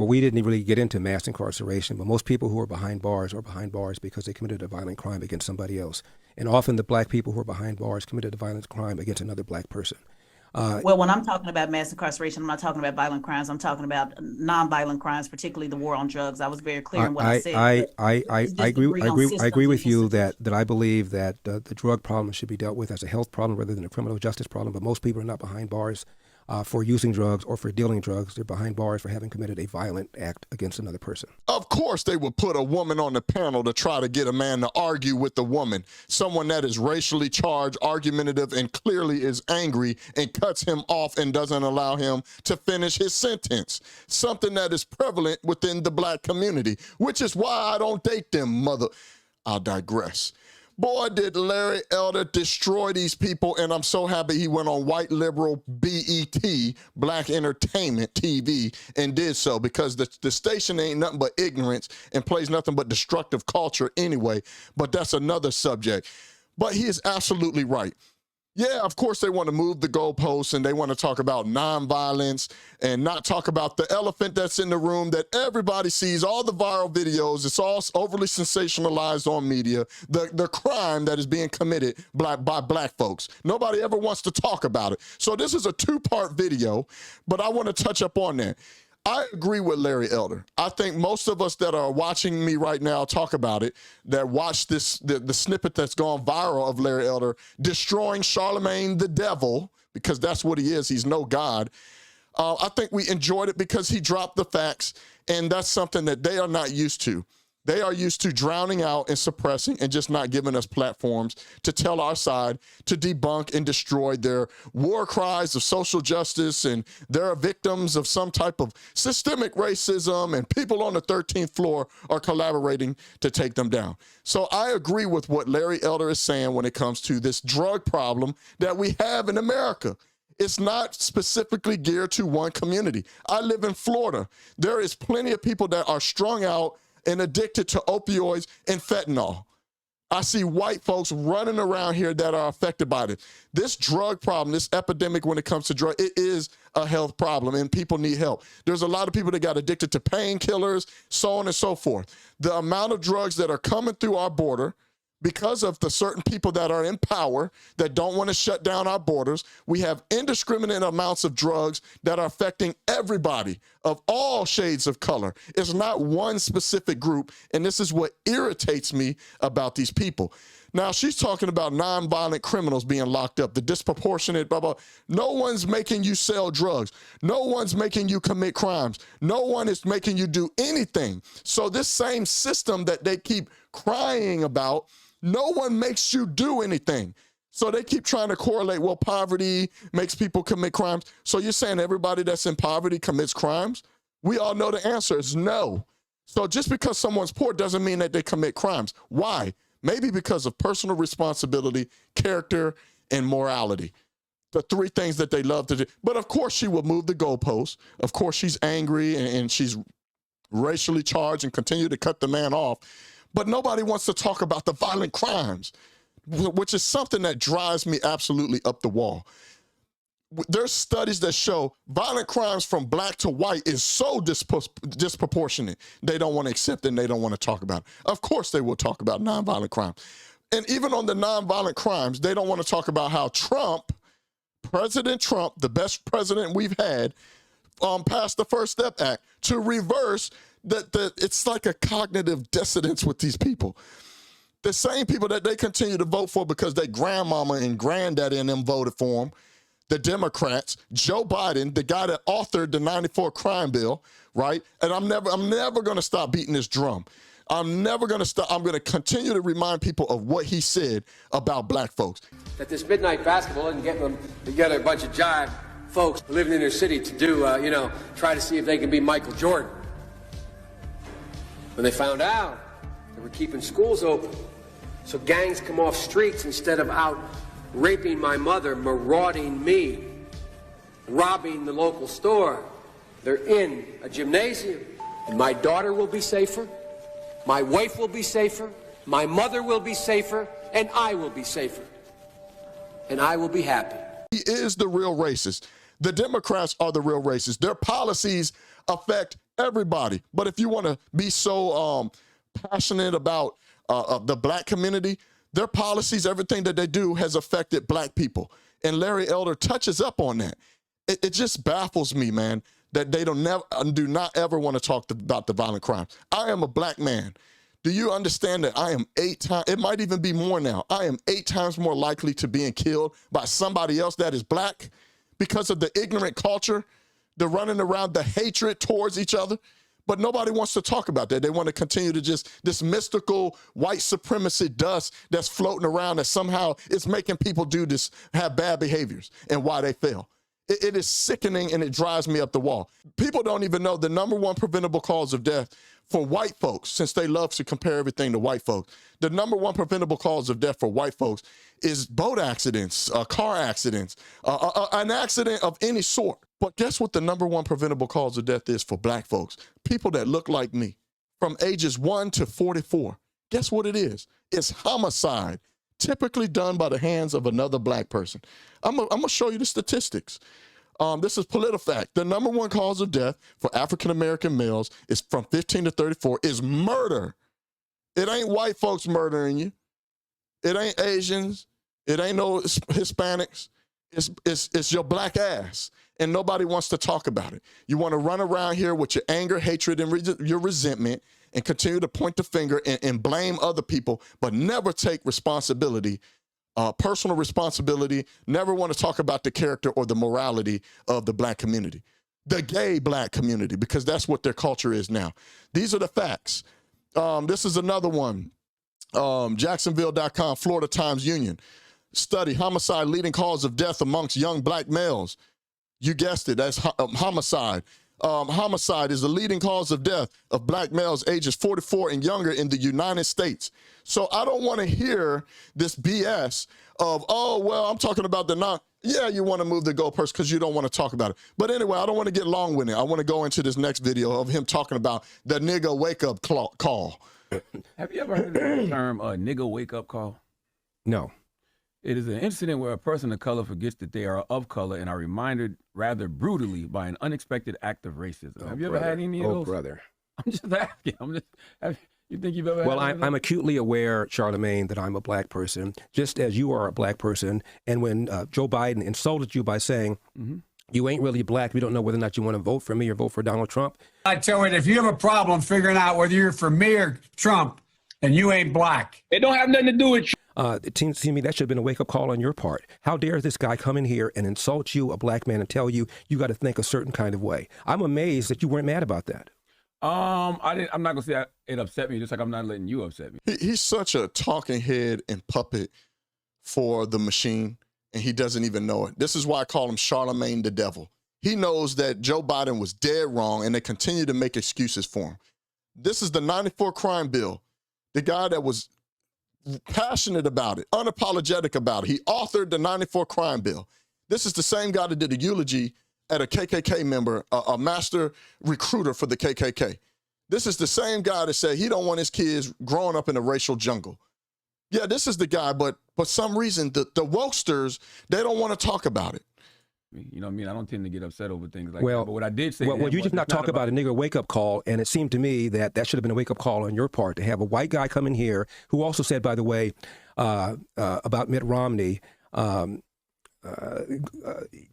Well, we didn't really get into mass incarceration, but most people who are behind bars because they committed a violent crime against somebody else. And often the black people who are behind bars committed a violent crime against another black person. Well, when I'm talking about mass incarceration, I'm not talking about violent crimes. I'm talking about nonviolent crimes, particularly the war on drugs. I was very clear in what I said. I agree with you that I believe that the drug problem should be dealt with as a health problem rather than a criminal justice problem. But most people are not behind bars for using drugs or for dealing drugs. They're behind bars for having committed a violent act against another person. Of course they would put a woman on the panel to try to get a man to argue with the woman, someone that is racially charged, argumentative, and clearly is angry and cuts him off and doesn't allow him to finish his sentence. Something that is prevalent within the black community, which is why I don't date them, mother. I'll digress. Boy, did Larry Elder destroy these people, and I'm so happy he went on white liberal BET, Black Entertainment TV, and did so, because the station ain't nothing but ignorance and plays nothing but destructive culture anyway, but that's another subject. But he is absolutely right. Yeah, of course they want to move the goalposts and they want to talk about nonviolence and not talk about the elephant that's in the room that everybody sees, all the viral videos. It's all overly sensationalized on media, the crime that is being committed by black folks. Nobody ever wants to talk about it. So this is a two-part video, but I want to touch up on that. I agree with Larry Elder. I think most of us that are watching me right now talk about it, that watch this, the snippet that's gone viral of Larry Elder destroying Charlemagne the devil, because that's what he is. He's no God. I think we enjoyed it because he dropped the facts, and that's something that they are not used to. They are used to drowning out and suppressing and just not giving us platforms to tell our side, to debunk and destroy their war cries of social justice, and they're victims of some type of systemic racism, and people on the 13th floor are collaborating to take them down. So I agree with what Larry Elder is saying when it comes to this drug problem that we have in America. It's not specifically geared to one community. I live in Florida. There is plenty of people that are strung out and addicted to opioids and fentanyl. I see white folks running around here that are affected by this. This drug problem, this epidemic when it comes to drugs, it is a health problem and people need help. There's a lot of people that got addicted to painkillers, so on and so forth. The amount of drugs that are coming through our border because of the certain people that are in power that don't want to shut down our borders, we have indiscriminate amounts of drugs that are affecting everybody of all shades of color. It's not one specific group, and this is what irritates me about these people. Now, she's talking about nonviolent criminals being locked up, the disproportionate, blah, blah. No one's making you sell drugs. No one's making you commit crimes. No one is making you do anything. So this same system that they keep crying about, no one makes you do anything. So they keep trying to correlate, well, poverty makes people commit crimes. So you're saying everybody that's in poverty commits crimes? We all know the answer is no. So just because someone's poor doesn't mean that they commit crimes. Why? Maybe because of personal responsibility, character, and morality. The three things that they love to do. But of course she will move the goalposts. Of course she's angry and she's racially charged and continue to cut the man off. But nobody wants to talk about the violent crimes, which is something that drives me absolutely up the wall. There's studies that show violent crimes from black to white is so disproportionate. They don't want to accept it and they don't want to talk about it. Of course they will talk about nonviolent crimes. And even on the nonviolent crimes, they don't want to talk about how Trump, President Trump, the best president we've had, passed the First Step Act to reverse it's like a cognitive dissonance with these people. The same people that they continue to vote for because their grandmama and granddaddy and them voted for them, the Democrats, Joe Biden, the guy that authored the 94 crime bill, right? And I'm never going to stop beating this drum. I'm never going to stop. I'm going to continue to remind people of what he said about black folks. That this midnight basketball isn't getting them together, a bunch of jive folks living in their city to do, try to see if they can be Michael Jordan. When they found out, they were keeping schools open. So gangs come off streets instead of out raping my mother, marauding me, robbing the local store. They're in a gymnasium. And my daughter will be safer. My wife will be safer. My mother will be safer. And I will be safer. And I will be happy. He is the real racist. The Democrats are the real racists. Their policies affect Everybody. But if you want to be so passionate about the black community, their policies, everything that they do has affected black people. And Larry Elder touches up on that. It just baffles me, man, that they do not ever want to talk about the violent crimes. I am a black man. Do you understand that I am 8 times, it might even be more now, I am 8 times more likely to being killed by somebody else that is black because of the ignorant culture, the running around, the hatred towards each other? But nobody wants to talk about that. They want to continue to just, this mystical white supremacy dust that's floating around that somehow it's making people do this, have bad behaviors, and why they fail. It is sickening, and it drives me up the wall. People don't even know the #1 preventable cause of death for white folks, since they love to compare everything to white folks. The #1 preventable cause of death for white folks is boat accidents, car accidents, an accident of any sort. But guess what the #1 preventable cause of death is for black folks? People that look like me, from ages 1 to 44. Guess what it is? It's homicide, typically done by the hands of another black person. I'm gonna show you the statistics. This is PolitiFact. The #1 cause of death for African-American males is from 15 to 34 is murder. It ain't white folks murdering you. It ain't Asians. It ain't no Hispanics. It's your black ass. And nobody wants to talk about it. You want to run around here with your anger, hatred, and your resentment and continue to point the finger and blame other people, but never take responsibility, personal responsibility, never want to talk about the character or the morality of the black community, the gay black community, because that's what their culture is now. These are the facts. This is another one. Jacksonville.com, Florida Times Union. Study, homicide leading cause of death amongst young black males. You guessed it, that's homicide. Homicide is the leading cause of death of black males ages 44 and younger in the United States. So I don't want to hear this BS of, oh, well, I'm talking about the non. Yeah, you want to move the goalpost because you don't want to talk about it. But anyway, I don't want to get long-winded. I want to go into this next video of him talking about the nigga wake-up call. Have you ever heard of the term nigga wake-up call? No. It is an incident where a person of color forgets that they are of color and are reminded rather brutally by an unexpected act of racism. Have you ever had any of those? Oh, brother. I'm just asking. You think you've ever had Well, I'm acutely aware, Charlemagne, that I'm a black person, just as you are a black person. And when Joe Biden insulted you by saying, you ain't really black, we don't know whether or not you want to vote for me or vote for Donald Trump. I tell you, if you have a problem figuring out whether you're for me or Trump, then you ain't black. It don't have nothing to do with you. It seems to me that should have been a wake-up call on your part. How dare this guy come in here and insult you, a black man, and tell you you got to think a certain kind of way? I'm amazed that you weren't mad about that. I'm not gonna say it upset me, just like I'm not letting you upset me. He's such a talking head and puppet for the machine, and he doesn't even know it. This is why I call him Charlemagne the devil. He knows that Joe Biden was dead wrong, and they continue to make excuses for him. This is the 94 crime bill. The guy that was passionate about it, unapologetic about it. He authored the 94 crime bill. This is the same guy that did a eulogy at a KKK member, a master recruiter for the KKK. This is the same guy that said he don't want his kids growing up in a racial jungle. Yeah, this is the guy, but for some reason, the wokesters, they don't want to talk about it. You know what I mean? I don't tend to get upset over things like Well, that. But what I did say... Well, you just not talk about a nigger wake-up call, and it seemed to me that that should have been a wake-up call on your part, to have a white guy come in here who also said, by the way, about Mitt Romney,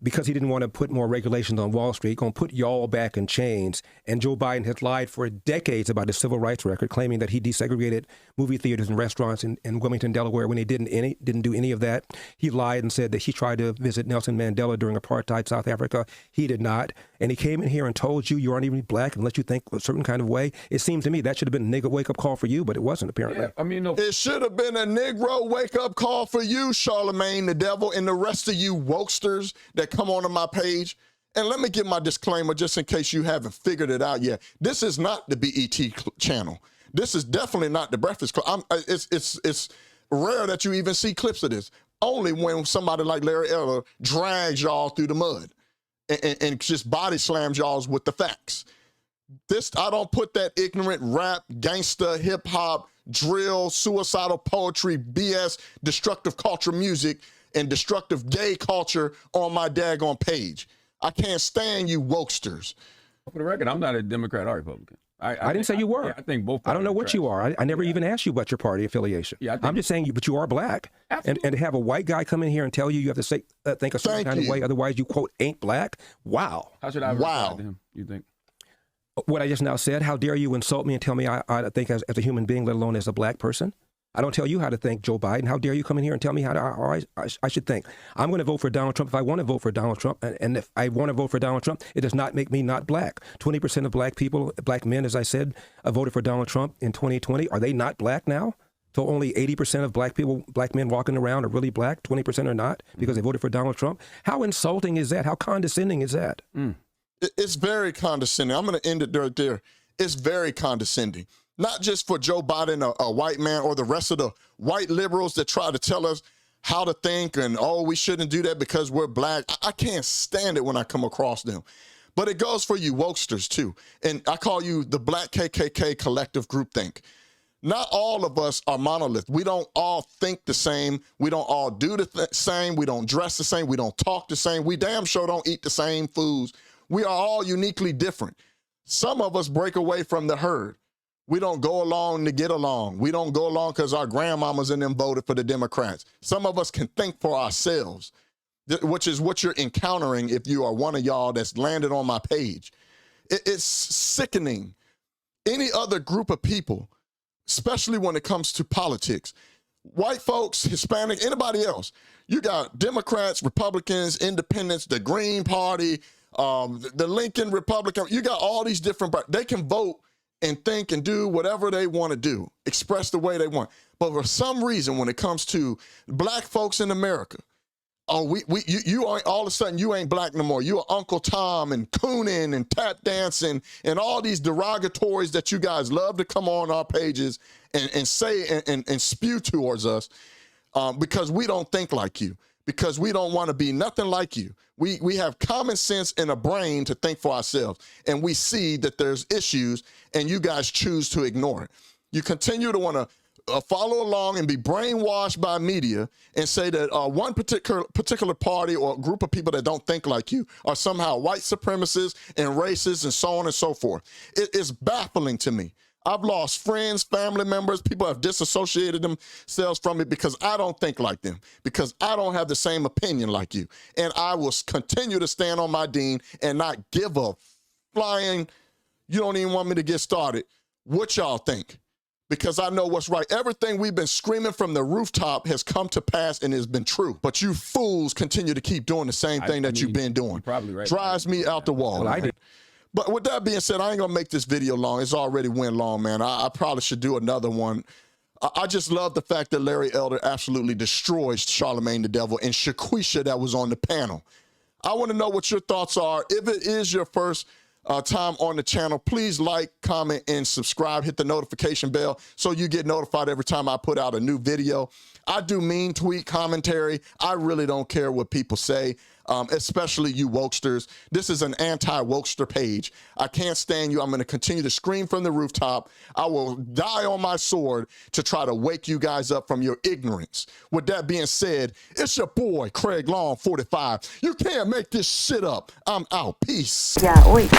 because he didn't want to put more regulations on Wall Street, going to put y'all back in chains. And Joe Biden has lied for decades about his civil rights record, claiming that he desegregated movie theaters and restaurants in Wilmington, Delaware, when he didn't do any of that. He lied and said that he tried to visit Nelson Mandela during apartheid South Africa. He did not. And he came in here and told you aren't even black unless you think a certain kind of way. It seemed to me that should have been a nigga wake-up call for you, but it wasn't, apparently. Yeah, I mean, no. It should have been a Negro wake-up call for you, Charlemagne the devil, and the rest of you wokesters that come onto my page. And let me give my disclaimer just in case you haven't figured it out yet. This is not the BET channel. This is definitely not the Breakfast Club. It's rare that you even see clips of this. Only when somebody like Larry Elder drags y'all through the mud and just body slams y'all with the facts. I don't put that ignorant rap, gangster, hip hop, drill, suicidal poetry, BS, destructive culture music, and destructive gay culture on my daggone page. I can't stand you wokesters. For the record, I'm not a Democrat or Republican. I didn't say you were. Yeah, I think both. I don't know what you are. I never even asked you about your party affiliation. Yeah, I'm just saying you, but you are black. And to have a white guy come in here and tell you you have to say think a certain kind of way, otherwise you quote ain't black. Wow. How should I respond to him? You think? What I just now said. How dare you insult me and tell me I think as a human being, let alone as a black person? I don't tell you how to think, Joe Biden. How dare you come in here and tell me how I should think? I'm going to vote for Donald Trump if I want to vote for Donald Trump. And if I want to vote for Donald Trump, it does not make me not black. 20% of black people, black men, as I said, voted for Donald Trump in 2020. Are they not black now? So only 80% of black people, black men walking around are really black, 20% are not because they voted for Donald Trump. How insulting is that? How condescending is that? It's very condescending. I'm going to end it right there. It's very condescending. Not just for Joe Biden, a white man, or the rest of the white liberals that try to tell us how to think and, oh, we shouldn't do that because we're black. I can't stand it when I come across them. But it goes for you wokesters, too. And I call you the Black KKK collective groupthink. Not all of us are monolith. We don't all think the same. We don't all do the same. We don't dress the same. We don't talk the same. We damn sure don't eat the same foods. We are all uniquely different. Some of us break away from the herd. We don't go along to get along. We don't go along because our grandmamas and them voted for the Democrats. Some of us can think for ourselves, which is what you're encountering if you are one of y'all that's landed on my page. It's sickening. Any other group of people, especially when it comes to politics, white folks, Hispanic, anybody else, you got Democrats, Republicans, Independents, the Green Party, the Lincoln Republican, you got all these different, they can vote and think and do whatever they want to do, express the way they want. But for some reason, when it comes to black folks in America, you ain't, all of a sudden you ain't black no more. You are Uncle Tom and cooning and tap dancing and all these derogatories that you guys love to come on our pages and say and spew towards us because we don't think like you, because we don't want to be nothing like you. We have common sense and a brain to think for ourselves, and we see that there's issues, and you guys choose to ignore it. You continue to want to follow along and be brainwashed by media and say that one particular party or group of people that don't think like you are somehow white supremacists and racists and so on and so forth. It is baffling to me. I've lost friends, family members. People have disassociated themselves from me because I don't think like them, because I don't have the same opinion like you. And I will continue to stand on my dean and not give a flying, you don't even want me to get started, what y'all think. Because I know what's right. Everything we've been screaming from the rooftop has come to pass and has been true. But you fools continue to keep doing the same thing that you've been doing. Probably right. Drives me out the wall. Well, I did. But with that being said, I ain't going to make this video long. It's already went long, man. I probably should do another one. I just love the fact that Larry Elder absolutely destroys Charlemagne the Devil and Shaquisha that was on the panel. I want to know what your thoughts are. If it is your first time on the channel, please like, comment, and subscribe. Hit the notification bell so you get notified every time I put out a new video. I do mean tweet commentary. I really don't care what people say. Especially you wokesters. This is an anti-wokester page. I can't stand you. I'm going to continue to scream from the rooftop. I will die on my sword to try to wake you guys up from your ignorance. With that being said, it's your boy, Craig Long 45. You can't make this shit up. I'm out. Peace. Yeah, oi.